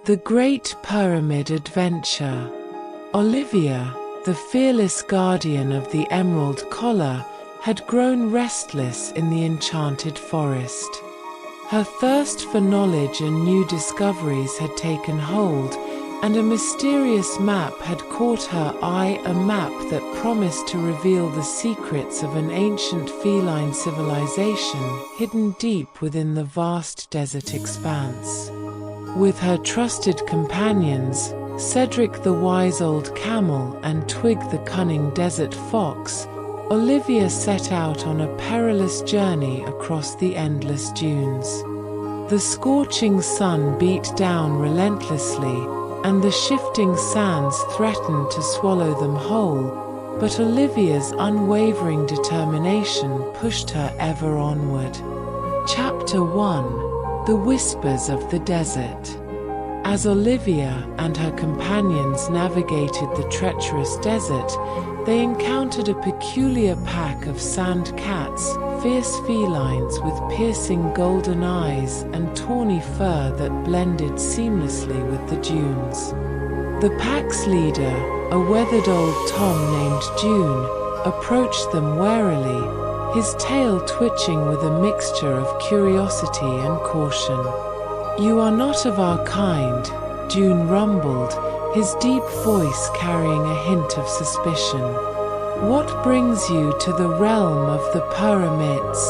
The Great Purr-amid Adventure. Olivia, the fearless guardian of the emerald collar, had grown restless in the enchanted forest. Her thirst for knowledge and new discoveries had taken hold, and a mysterious map had caught her eye, a map that promised to reveal the secrets of an ancient feline civilization hidden deep within the vast desert expanse. With her trusted companions, Cedric the wise old camel and Twig the cunning desert fox, Olivia set out on a perilous journey across the endless dunes. The scorching sun beat down relentlessly, and the shifting sands threatened to swallow them whole, but Olivia's unwavering determination pushed her ever onward. Chapter 1: The Whispers of the Desert. As Olivia and her companions navigated the treacherous desert, they encountered a peculiar pack of sand cats, fierce felines with piercing golden eyes and tawny fur that blended seamlessly with the dunes. The pack's leader, a weathered old Tom named June, approached them warily, his tail twitching with a mixture of curiosity and caution. "You are not of our kind," June rumbled, his deep voice carrying a hint of suspicion. "What brings you to the realm of the Purr-amids?"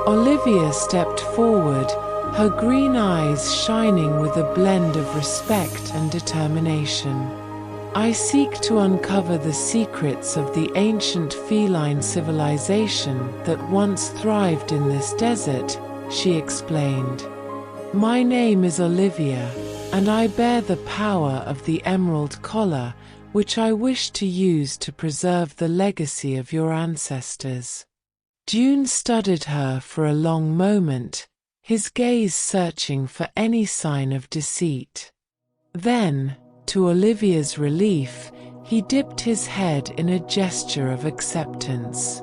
Olivia stepped forward, her green eyes shining with a blend of respect and determination. "I seek to uncover the secrets of the ancient feline civilization that once thrived in this desert," she explained. "My name is Olivia, and I bear the power of the emerald collar, which I wish to use to preserve the legacy of your ancestors." June studied her for a long moment, his gaze searching for any sign of deceit. Then, to Olivia's relief, he dipped his head in a gesture of acceptance.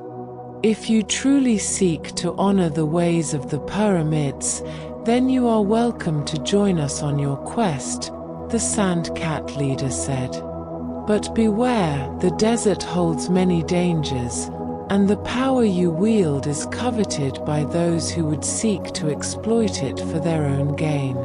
"If you truly seek to honor the ways of the Purr-amids, then you are welcome to join us on your quest," the sand cat leader said. "But beware, the desert holds many dangers, and the power you wield is coveted by those who would seek to exploit it for their own gain."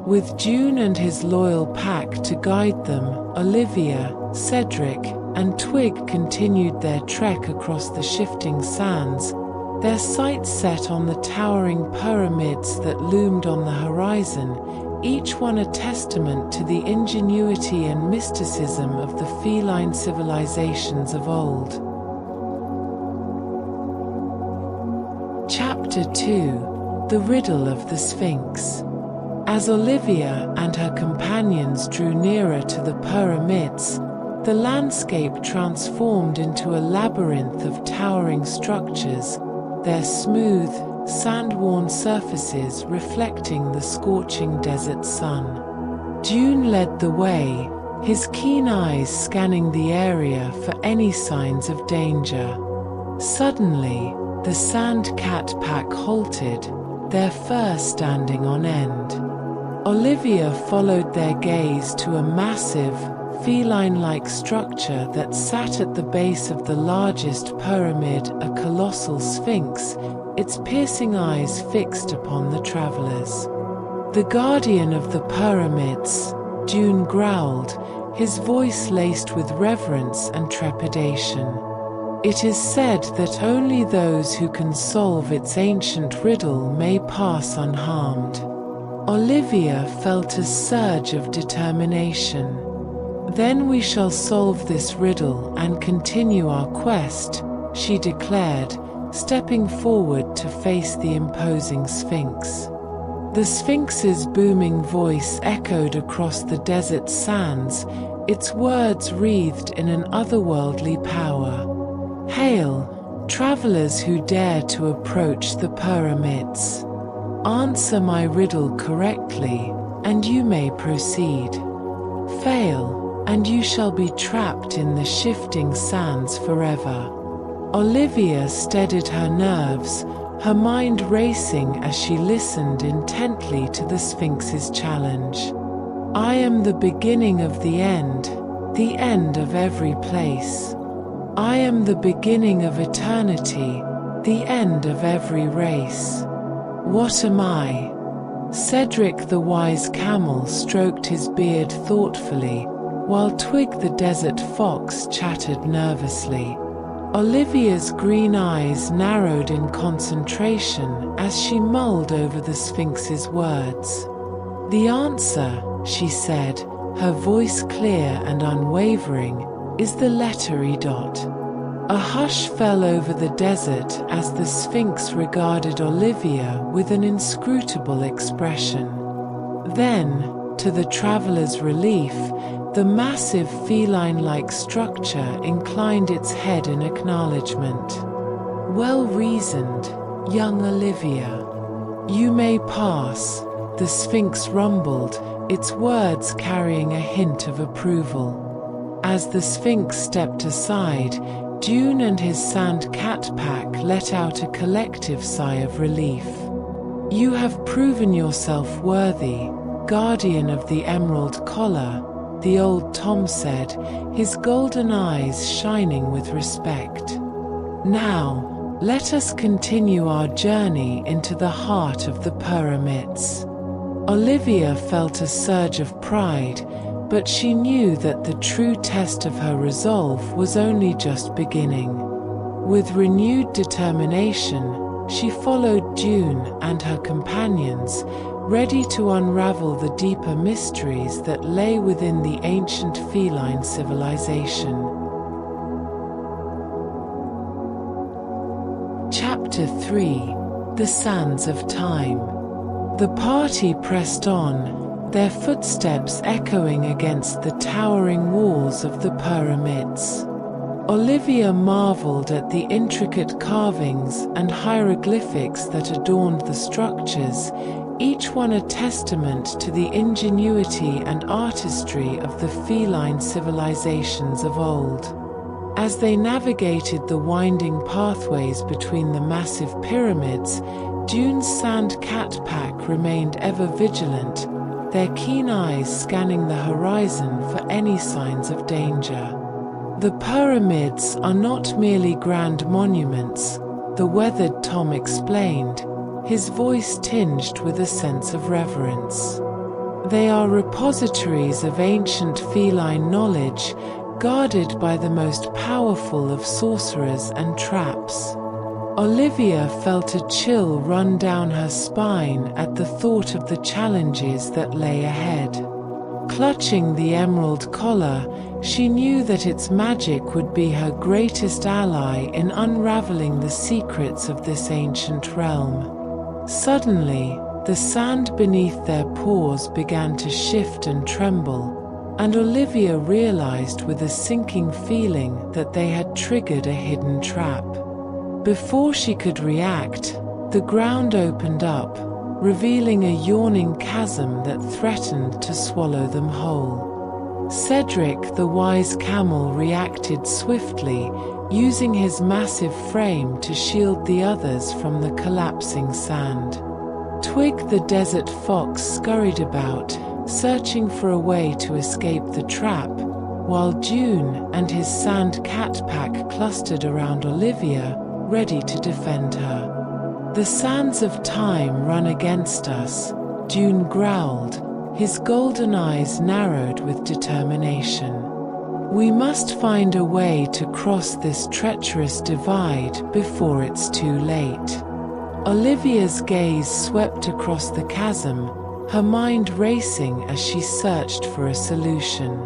With June and his loyal pack to guide them, Olivia, Cedric, and Twig continued their trek across the shifting sands, their sights set on the towering Purr-amids that loomed on the horizon, each one a testament to the ingenuity and mysticism of the feline civilizations of old. Chapter 2: The Riddle of the Sphinx. As Olivia and her companions drew nearer to the Purr-amids, the landscape transformed into a labyrinth of towering structures, their smooth, sand-worn surfaces reflecting the scorching desert sun. June led the way, his keen eyes scanning the area for any signs of danger. Suddenly, the sand cat pack halted, their fur standing on end. Olivia followed their gaze to a massive, feline-like structure that sat at the base of the largest Purr-amid, a colossal sphinx, its piercing eyes fixed upon the travelers. "The guardian of the Purr-amids," June growled, his voice laced with reverence and trepidation. "It is said that only those who can solve its ancient riddle may pass unharmed." Olivia felt a surge of determination. "Then we shall solve this riddle and continue our quest," she declared, stepping forward to face the imposing Sphinx. The Sphinx's booming voice echoed across the desert sands, its words wreathed in an otherworldly power. "Hail, travelers who dare to approach the Purr-amids. Answer my riddle correctly, and you may proceed. Fail, and you shall be trapped in the shifting sands forever." Olivia steadied her nerves, her mind racing as she listened intently to the Sphinx's challenge. I am the beginning of the end of every place. I am the beginning of eternity, the end of every race. What am I? Cedric the wise camel stroked his beard thoughtfully, while Twig the desert fox chattered nervously. Olivia's green eyes narrowed in concentration as she mulled over the Sphinx's words. The answer, she said, her voice clear and unwavering, is the letter E. A hush fell over the desert as the Sphinx regarded Olivia with an inscrutable expression. Then, to the traveler's relief, the massive feline-like structure inclined its head in acknowledgement. Well reasoned, young Olivia. You may pass, the Sphinx rumbled, its words carrying a hint of approval. As the Sphinx stepped aside, Dune and his sand cat pack let out a collective sigh of relief. You have proven yourself worthy, guardian of the emerald collar, the old Tom said, his golden eyes shining with respect. Now, let us continue our journey into the heart of the Purr-amids. Olivia felt a surge of pride, but she knew that the true test of her resolve was only just beginning. With renewed determination, she followed Dune and her companions, ready to unravel the deeper mysteries that lay within the ancient feline civilization. Chapter 3: The Sands of Time. The party pressed on, their footsteps echoing against the towering walls of the Purr-amids. Olivia marveled at the intricate carvings and hieroglyphics that adorned the structures, each one a testament to the ingenuity and artistry of the feline civilizations of old. As they navigated the winding pathways between the massive pyramids, Dune's sand cat pack remained ever vigilant, their keen eyes scanning the horizon for any signs of danger. The Purr-amids are not merely grand monuments, the weathered Tom explained, his voice tinged with a sense of reverence. They are repositories of ancient feline knowledge, guarded by the most powerful of sorcerers and traps. Olivia felt a chill run down her spine at the thought of the challenges that lay ahead. Clutching the emerald collar, she knew that its magic would be her greatest ally in unraveling the secrets of this ancient realm. Suddenly, the sand beneath their paws began to shift and tremble, and Olivia realized with a sinking feeling that they had triggered a hidden trap. Before she could react, the ground opened up, revealing a yawning chasm that threatened to swallow them whole. Cedric the wise camel reacted swiftly, using his massive frame to shield the others from the collapsing sand. Twig the desert fox scurried about, searching for a way to escape the trap, while Dune and his sand cat pack clustered around Olivia, ready to defend her. The sands of time run against us, Dune growled, his golden eyes narrowed with determination. We must find a way to cross this treacherous divide before it's too late. Olivia's gaze swept across the chasm, her mind racing as she searched for a solution.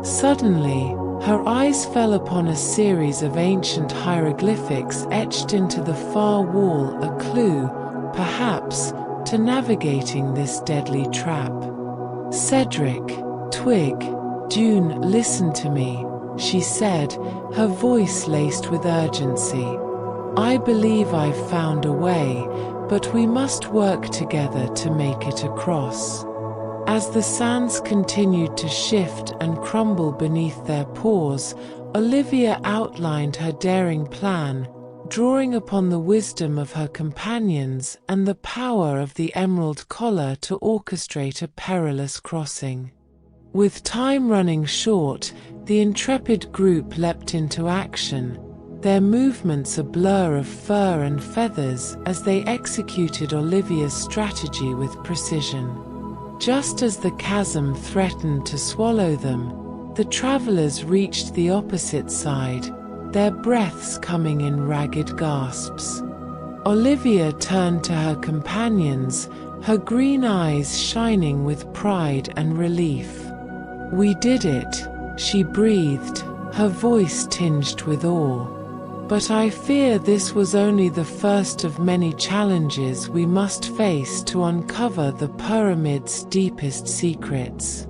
Suddenly, her eyes fell upon a series of ancient hieroglyphics etched into the far wall, a clue, perhaps, to navigating this deadly trap. Cedric, Twig, Dune, listen to me, she said, her voice laced with urgency. I believe I've found a way, but we must work together to make it across. As the sands continued to shift and crumble beneath their paws, Olivia outlined her daring plan, drawing upon the wisdom of her companions and the power of the emerald collar to orchestrate a perilous crossing. With time running short, the intrepid group leapt into action, their movements a blur of fur and feathers as they executed Olivia's strategy with precision. Just as the chasm threatened to swallow them, the travelers reached the opposite side, their breaths coming in ragged gasps. Olivia turned to her companions, her green eyes shining with pride and relief. "We did it," she breathed, her voice tinged with awe. "But I fear this was only the first of many challenges we must face to uncover the Purr-amid's deepest secrets."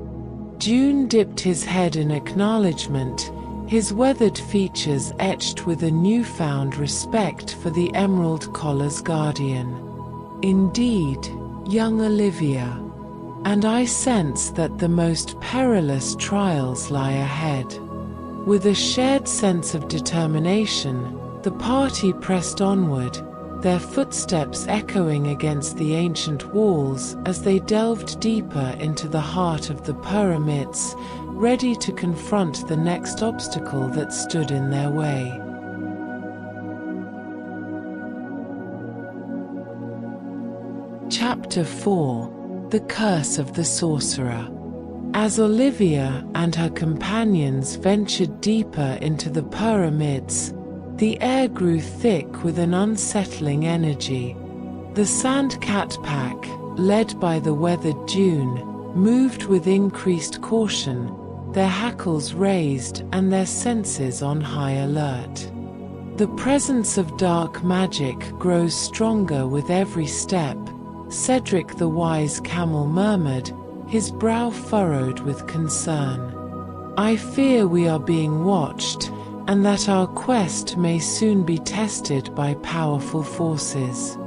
June dipped his head in acknowledgement, his weathered features etched with a newfound respect for the emerald collar's guardian. "Indeed, young Olivia. And I sense that the most perilous trials lie ahead." With a shared sense of determination, the party pressed onward, their footsteps echoing against the ancient walls as they delved deeper into the heart of the Purr-amids, ready to confront the next obstacle that stood in their way. Chapter 4: The Curse of the Sorcerer. As Olivia and her companions ventured deeper into the Purr-amids, the air grew thick with an unsettling energy. The sand cat pack, led by the weathered June, moved with increased caution, their hackles raised and their senses on high alert. The presence of dark magic grows stronger with every step, Cedric the wise camel murmured, his brow furrowed with concern. "I fear we are being watched, and that our quest may soon be tested by powerful forces."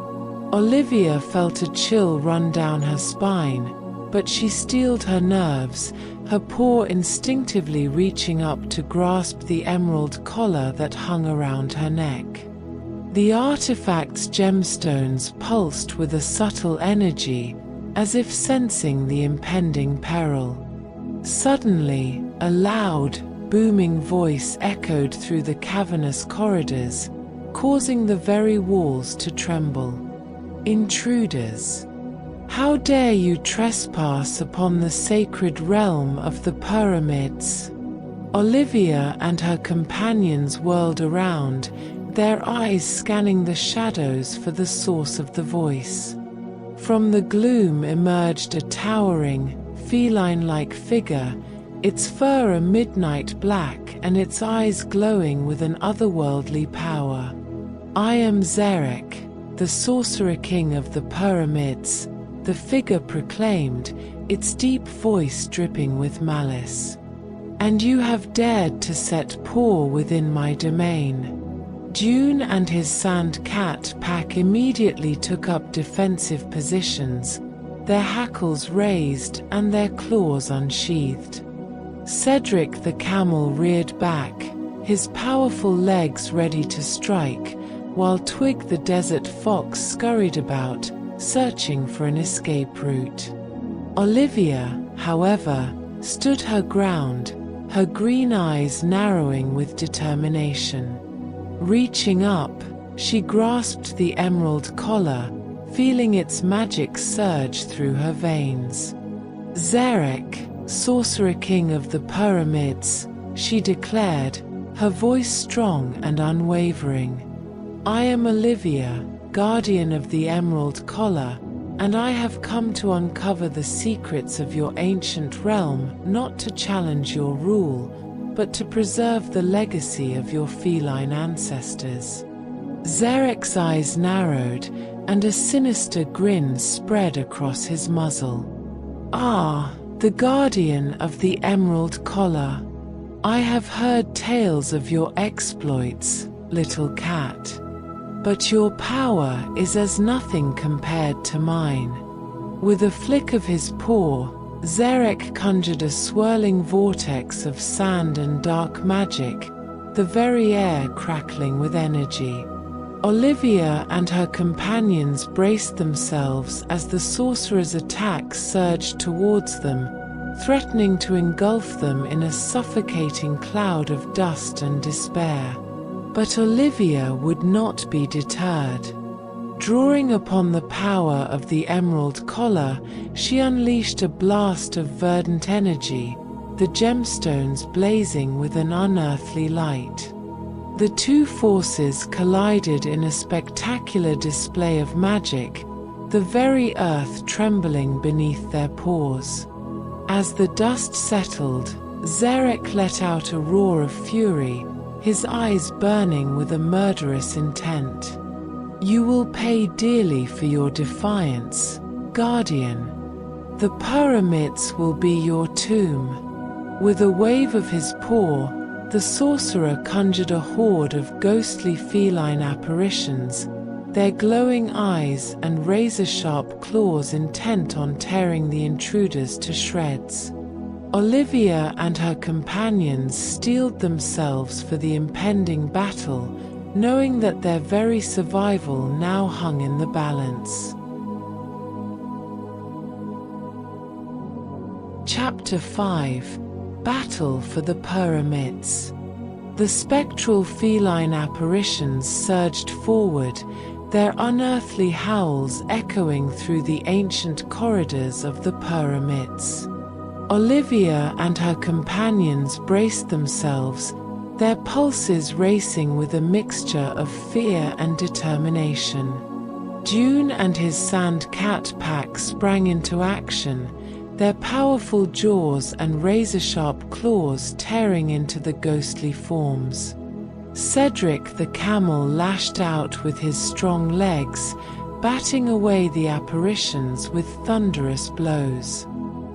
Olivia felt a chill run down her spine, but she steeled her nerves, her paw instinctively reaching up to grasp the emerald collar that hung around her neck. The artifact's gemstones pulsed with a subtle energy, as if sensing the impending peril. Suddenly, a loud, booming voice echoed through the cavernous corridors, causing the very walls to tremble. "Intruders! How dare you trespass upon the sacred realm of the Purr-amids?" Olivia and her companions whirled around, their eyes scanning the shadows for the source of the voice. From the gloom emerged a towering, feline-like figure, its fur a midnight black and its eyes glowing with an otherworldly power. "I am Zarek, the Sorcerer King of the Purr-amids," the figure proclaimed, its deep voice dripping with malice. "And you have dared to set paw within my domain." June and his sand cat pack immediately took up defensive positions, their hackles raised and their claws unsheathed. Cedric the camel reared back, his powerful legs ready to strike, while Twig the desert fox scurried about, searching for an escape route. Olivia, however, stood her ground, her green eyes narrowing with determination. Reaching up, she grasped the emerald collar, feeling its magic surge through her veins. "Zarek, Sorcerer King of the Purr-amids," she declared, her voice strong and unwavering. "I am Olivia, guardian of the emerald collar, and I have come to uncover the secrets of your ancient realm, not to challenge your rule, but to preserve the legacy of your feline ancestors." Zarek's eyes narrowed, and a sinister grin spread across his muzzle. "Ah, the guardian of the emerald collar. I have heard tales of your exploits, little cat. But your power is as nothing compared to mine." With a flick of his paw, Zarek conjured a swirling vortex of sand and dark magic, the very air crackling with energy. Olivia and her companions braced themselves as the sorcerer's attacks surged towards them, threatening to engulf them in a suffocating cloud of dust and despair. But Olivia would not be deterred. Drawing upon the power of the emerald collar, she unleashed a blast of verdant energy, the gemstones blazing with an unearthly light. The two forces collided in a spectacular display of magic, the very earth trembling beneath their paws. As the dust settled, Zarek let out a roar of fury, his eyes burning with a murderous intent. "You will pay dearly for your defiance, Guardian. The Purr-amids will be your tomb." With a wave of his paw, the sorcerer conjured a horde of ghostly feline apparitions, their glowing eyes and razor-sharp claws intent on tearing the intruders to shreds. Olivia and her companions steeled themselves for the impending battle, knowing that their very survival now hung in the balance. Chapter 5: Battle for the Purr-amids. The spectral feline apparitions surged forward, their unearthly howls echoing through the ancient corridors of the Purr-amids. Olivia and her companions braced themselves, their pulses racing with a mixture of fear and determination. Dune and his sand cat pack sprang into action, their powerful jaws and razor-sharp claws tearing into the ghostly forms. Cedric the camel lashed out with his strong legs, batting away the apparitions with thunderous blows.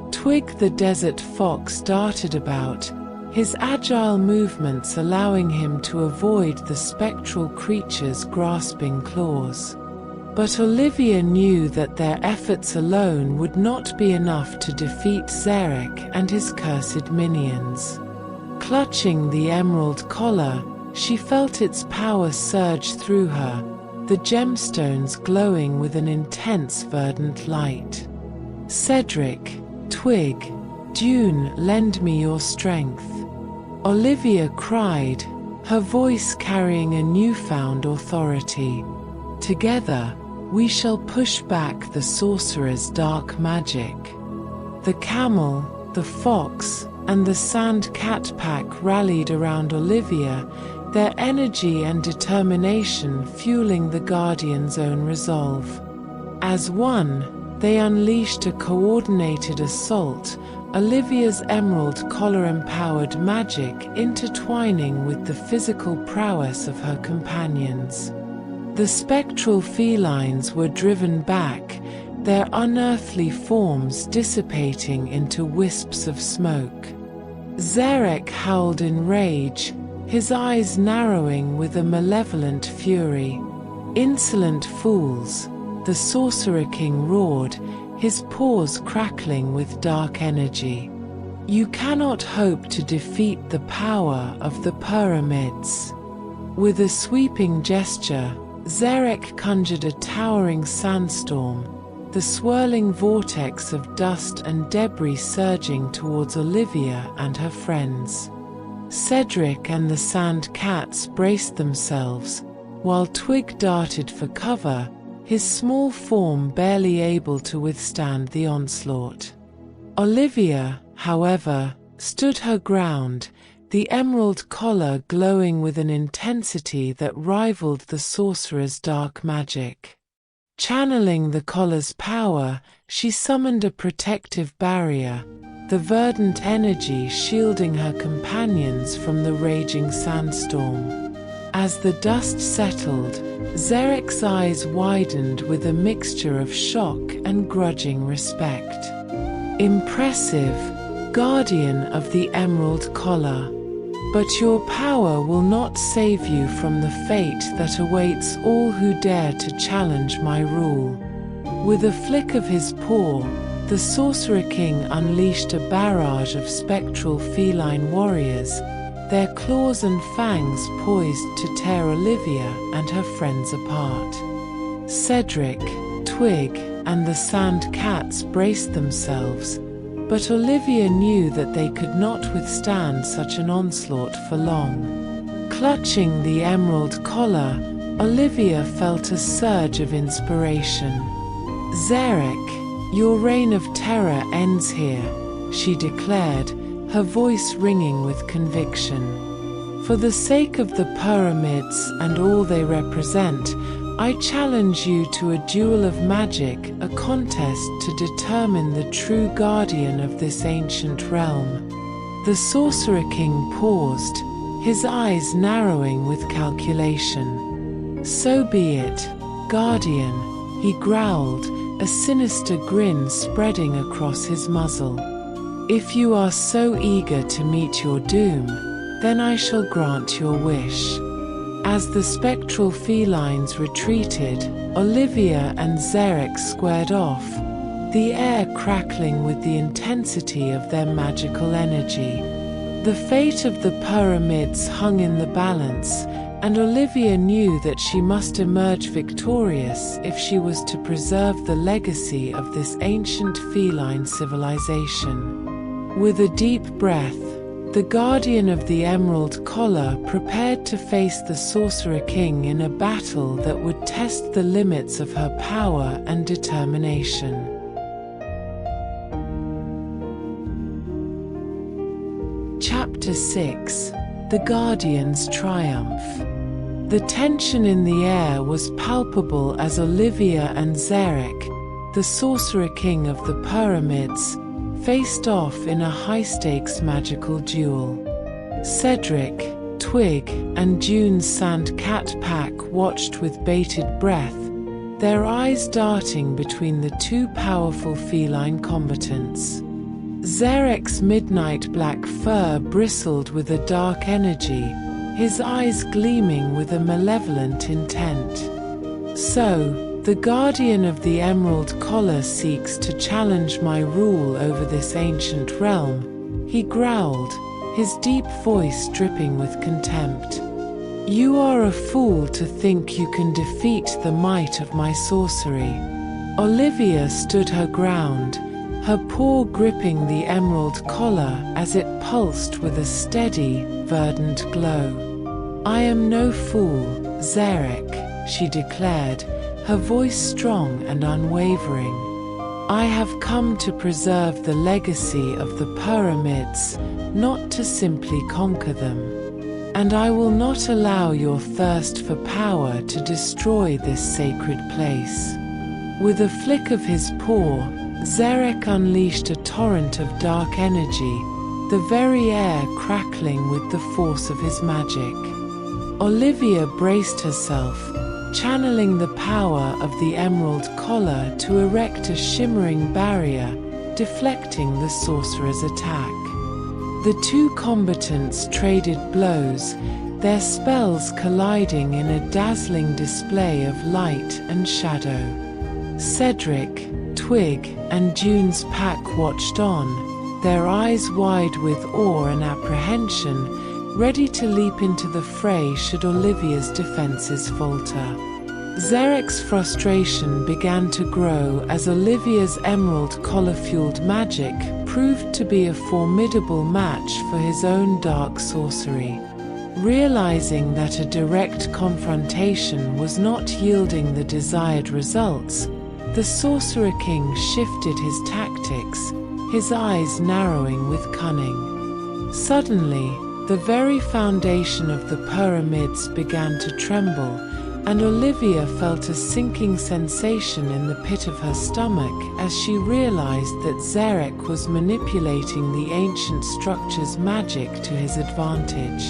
Twig the desert fox darted about, his agile movements allowing him to avoid the spectral creature's grasping claws. But Olivia knew that their efforts alone would not be enough to defeat Zarek and his cursed minions. Clutching the emerald collar, she felt its power surge through her, the gemstones glowing with an intense verdant light. "Cedric, Twig, Dune, lend me your strength," Olivia cried, her voice carrying a newfound authority. "Together, we shall push back the sorcerer's dark magic." The camel, the fox, and the sand cat pack rallied around Olivia, their energy and determination fueling the Guardian's own resolve. As one, they unleashed a coordinated assault, Olivia's emerald collar-empowered magic intertwining with the physical prowess of her companions. The spectral felines were driven back, their unearthly forms dissipating into wisps of smoke. Zarek howled in rage, his eyes narrowing with a malevolent fury. "Insolent fools," the Sorcerer King roared, his paws crackling with dark energy. "You cannot hope to defeat the power of the Purr-amids." With a sweeping gesture, Zarek conjured a towering sandstorm, the swirling vortex of dust and debris surging towards Olivia and her friends. Cedric and the sand cats braced themselves, while Twig darted for cover, his small form barely able to withstand the onslaught. Olivia, however, stood her ground, the emerald collar glowing with an intensity that rivaled the sorcerer's dark magic. Channeling the collar's power, she summoned a protective barrier, the verdant energy shielding her companions from the raging sandstorm. As the dust settled, Zarek's eyes widened with a mixture of shock and grudging respect. "Impressive, Guardian of the Emerald Collar. But your power will not save you from the fate that awaits all who dare to challenge my rule." With a flick of his paw, the Sorcerer King unleashed a barrage of spectral feline warriors, their claws and fangs poised to tear Olivia and her friends apart. Cedric, Twig, and the sand cats braced themselves, but Olivia knew that they could not withstand such an onslaught for long. Clutching the emerald collar, Olivia felt a surge of inspiration. "Zarek, your reign of terror ends here," she declared, her voice ringing with conviction. "For the sake of the Purr-amids and all they represent, I challenge you to a duel of magic, a contest to determine the true guardian of this ancient realm." The Sorcerer King paused, his eyes narrowing with calculation. "So be it, Guardian," he growled, a sinister grin spreading across his muzzle. "If you are so eager to meet your doom, then I shall grant your wish." As the spectral felines retreated, Olivia and Zarek squared off, the air crackling with the intensity of their magical energy. The fate of the Purr-amids hung in the balance, and Olivia knew that she must emerge victorious if she was to preserve the legacy of this ancient feline civilization. With a deep breath, the guardian of the emerald collar prepared to face the Sorcerer King in a battle that would test the limits of her power and determination. Chapter 6: The Guardian's Triumph. The tension in the air was palpable as Olivia and Zarek, the Sorcerer King of the Purr-amids, faced off in a high-stakes magical duel. Cedric, Twig, and June's sand cat pack watched with bated breath, their eyes darting between the two powerful feline combatants. Zarek's midnight black fur bristled with a dark energy, his eyes gleaming with a malevolent intent. "So, the guardian of the emerald collar seeks to challenge my rule over this ancient realm," he growled, his deep voice dripping with contempt. "You are a fool to think you can defeat the might of my sorcery." Olivia stood her ground, her paw gripping the emerald collar as it pulsed with a steady, verdant glow. "I am no fool, Zarek," she declared, her voice strong and unwavering. "I have come to preserve the legacy of the Purr-amids, not to simply conquer them. And I will not allow your thirst for power to destroy this sacred place." With a flick of his paw, Zarek unleashed a torrent of dark energy, the very air crackling with the force of his magic. Olivia braced herself, channeling the power of the emerald collar to erect a shimmering barrier, deflecting the sorcerer's attack. The two combatants traded blows, their spells colliding in a dazzling display of light and shadow. Cedric, Twig, and June's pack watched on, their eyes wide with awe and apprehension, ready to leap into the fray should Olivia's defenses falter. Zarek's frustration began to grow as Olivia's emerald collar-fueled magic proved to be a formidable match for his own dark sorcery. Realizing that a direct confrontation was not yielding the desired results, the Sorcerer King shifted his tactics, his eyes narrowing with cunning. Suddenly, the very foundation of the Purr-amids began to tremble, and Olivia felt a sinking sensation in the pit of her stomach as she realized that Zarek was manipulating the ancient structure's magic to his advantage.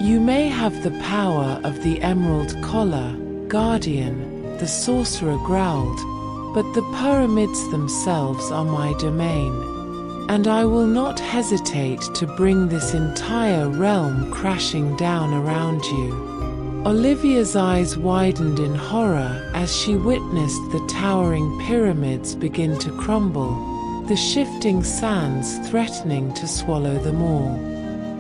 "You may have the power of the emerald collar, Guardian," the sorcerer growled, "but the Purr-amids themselves are my domain, and I will not hesitate to bring this entire realm crashing down around you." Olivia's eyes widened in horror as she witnessed the towering pyramids begin to crumble, the shifting sands threatening to swallow them all.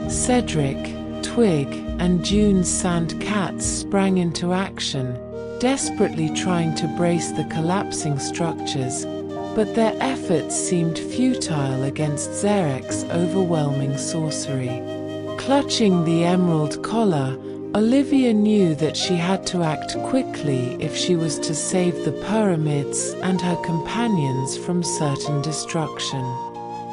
Cedric, Twig, and June's sand cats sprang into action, desperately trying to brace the collapsing structures, but their efforts seemed futile against Zarek's overwhelming sorcery. Clutching the emerald collar, Olivia knew that she had to act quickly if she was to save the Purr-amids and her companions from certain destruction.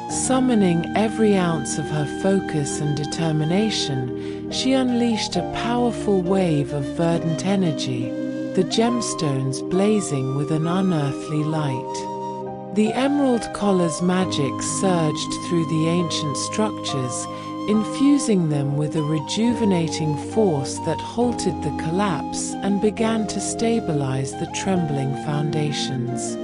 Summoning every ounce of her focus and determination, she unleashed a powerful wave of verdant energy, the gemstones blazing with an unearthly light. The emerald collar's magic surged through the ancient structures, infusing them with a rejuvenating force that halted the collapse and began to stabilize the trembling foundations.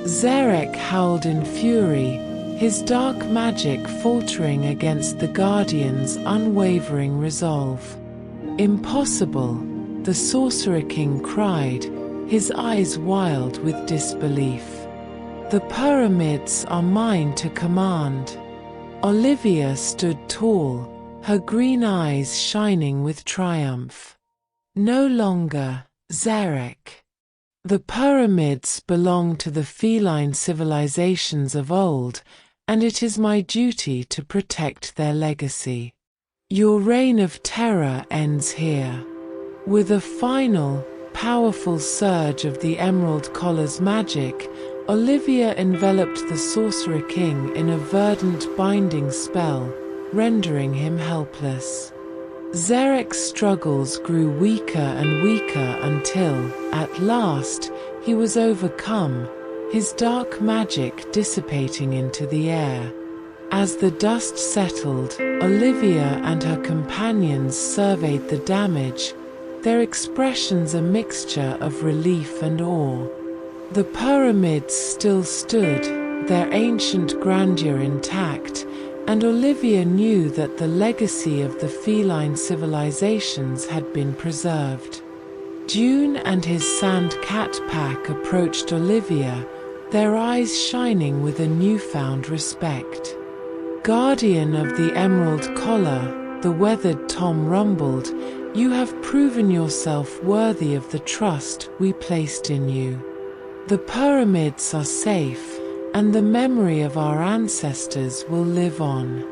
Zarek howled in fury, his dark magic faltering against the Guardian's unwavering resolve. "Impossible!" the Sorcerer King cried, his eyes wild with disbelief. "The Purr-amids are mine to command." Olivia stood tall, her green eyes shining with triumph. "No longer, Zarek. The Purr-amids belong to the feline civilizations of old, and it is my duty to protect their legacy. Your reign of terror ends here." With a final, powerful surge of the emerald collar's magic, Olivia enveloped the Sorcerer King in a verdant binding spell, rendering him helpless. Zarek's struggles grew weaker and weaker until, at last, he was overcome, his dark magic dissipating into the air. As the dust settled, Olivia and her companions surveyed the damage, their expressions a mixture of relief and awe. The Purr-amids still stood, their ancient grandeur intact, and Olivia knew that the legacy of the feline civilizations had been preserved. June and his sand cat pack approached Olivia, their eyes shining with a newfound respect. "Guardian of the Emerald Collar," the weathered Tom rumbled, "you have proven yourself worthy of the trust we placed in you. The Purr-amids are safe, and the memory of our ancestors will live on."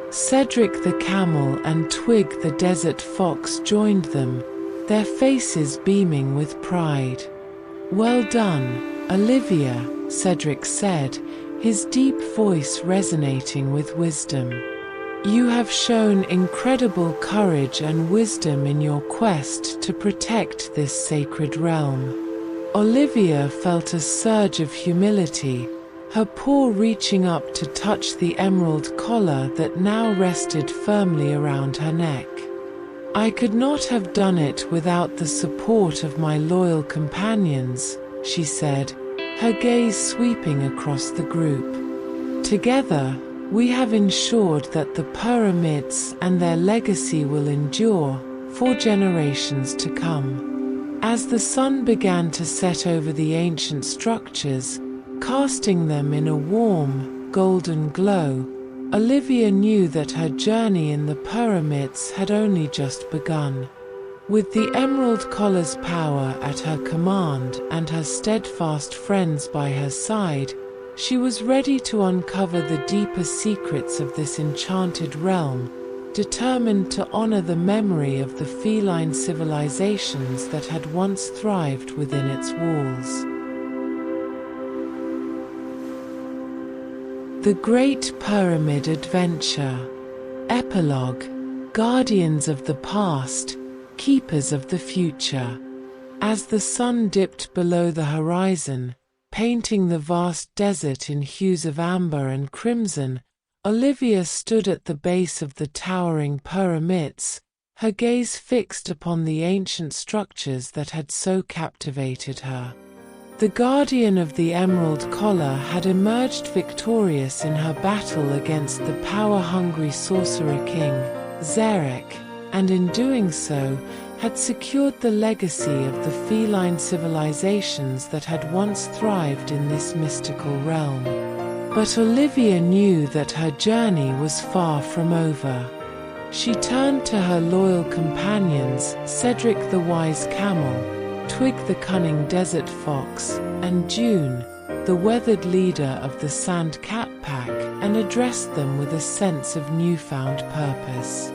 Cedric the camel and Twig the desert fox joined them, their faces beaming with pride. "Well done, Olivia," Cedric said, his deep voice resonating with wisdom. "You have shown incredible courage and wisdom in your quest to protect this sacred realm." Olivia felt a surge of humility, her paw reaching up to touch the emerald collar that now rested firmly around her neck. "I could not have done it without the support of my loyal companions," she said, her gaze sweeping across the group. "Together, we have ensured that the Purr-amids and their legacy will endure for generations to come." As the sun began to set over the ancient structures, casting them in a warm, golden glow, Olivia knew that her journey in the Purr-amids had only just begun. With the emerald collar's power at her command and her steadfast friends by her side, she was ready to uncover the deeper secrets of this enchanted realm, determined to honor the memory of the feline civilizations that had once thrived within its walls. The Great Purr-amid Adventure. Epilogue. Guardians of the Past, Keepers of the Future. As the sun dipped below the horizon, painting the vast desert in hues of amber and crimson, Olivia stood at the base of the towering Purr-amids, her gaze fixed upon the ancient structures that had so captivated her. The Guardian of the Emerald Collar had emerged victorious in her battle against the power-hungry Sorcerer King, Zarek, and in doing so, had secured the legacy of the feline civilizations that had once thrived in this mystical realm. But Olivia knew that her journey was far from over. She turned to her loyal companions, Cedric the wise camel, Twig the cunning desert fox, and June, the weathered leader of the Sand Cat Pack, and addressed them with a sense of newfound purpose.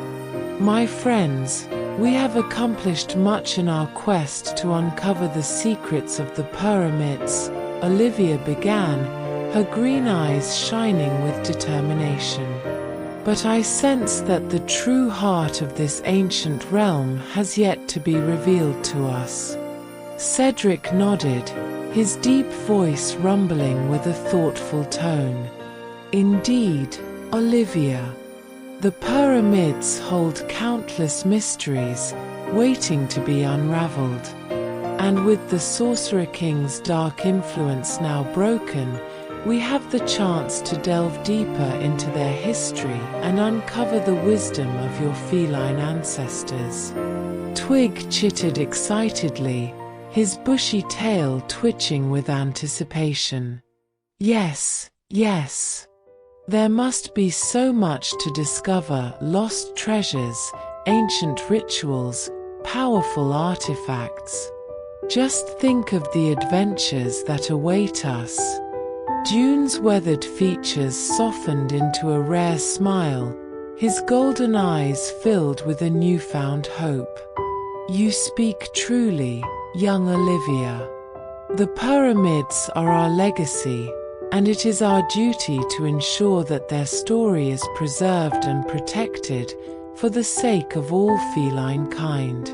My friends, we have accomplished much in our quest to uncover the secrets of the Purr-amids, Olivia began, her green eyes shining with determination. But I sense that the true heart of this ancient realm has yet to be revealed to us. Cedric nodded, his deep voice rumbling with a thoughtful tone. Indeed, Olivia. The Purr-amids hold countless mysteries, waiting to be unraveled. And with the Sorcerer King's dark influence now broken, we have the chance to delve deeper into their history and uncover the wisdom of your feline ancestors. Twig chittered excitedly, his bushy tail twitching with anticipation. Yes, yes. There must be so much to discover: lost treasures, ancient rituals, powerful artifacts. Just think of the adventures that await us. June's weathered features softened into a rare smile, his golden eyes filled with a newfound hope. You speak truly, young Olivia. The Purr-amids are our legacy, and it is our duty to ensure that their story is preserved and protected for the sake of all feline kind.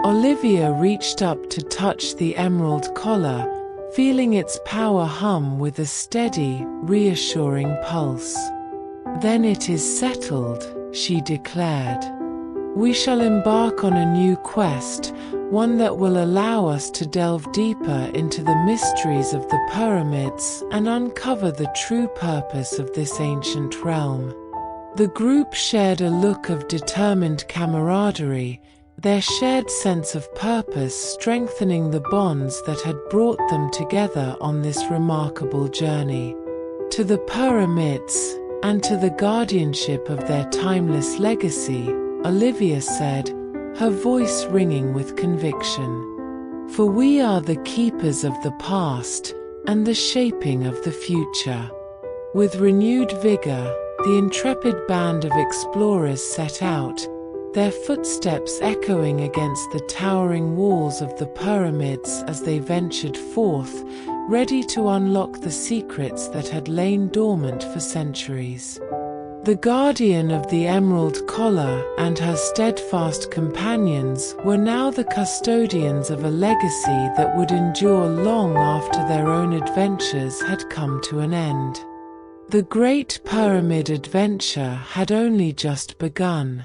Olivia reached up to touch the emerald collar, feeling its power hum with a steady, reassuring pulse. Then it is settled, she declared. We shall embark on a new quest, one that will allow us to delve deeper into the mysteries of the Purr-amids and uncover the true purpose of this ancient realm. The group shared a look of determined camaraderie, their shared sense of purpose strengthening the bonds that had brought them together on this remarkable journey. To the Purr-amids, and to the guardianship of their timeless legacy, Olivia said, her voice ringing with conviction. For we are the keepers of the past, and the shaping of the future. With renewed vigor, the intrepid band of explorers set out, their footsteps echoing against the towering walls of the Purr-amids as they ventured forth, ready to unlock the secrets that had lain dormant for centuries. The guardian of the emerald collar and her steadfast companions were now the custodians of a legacy that would endure long after their own adventures had come to an end. The great Purr-amid adventure had only just begun.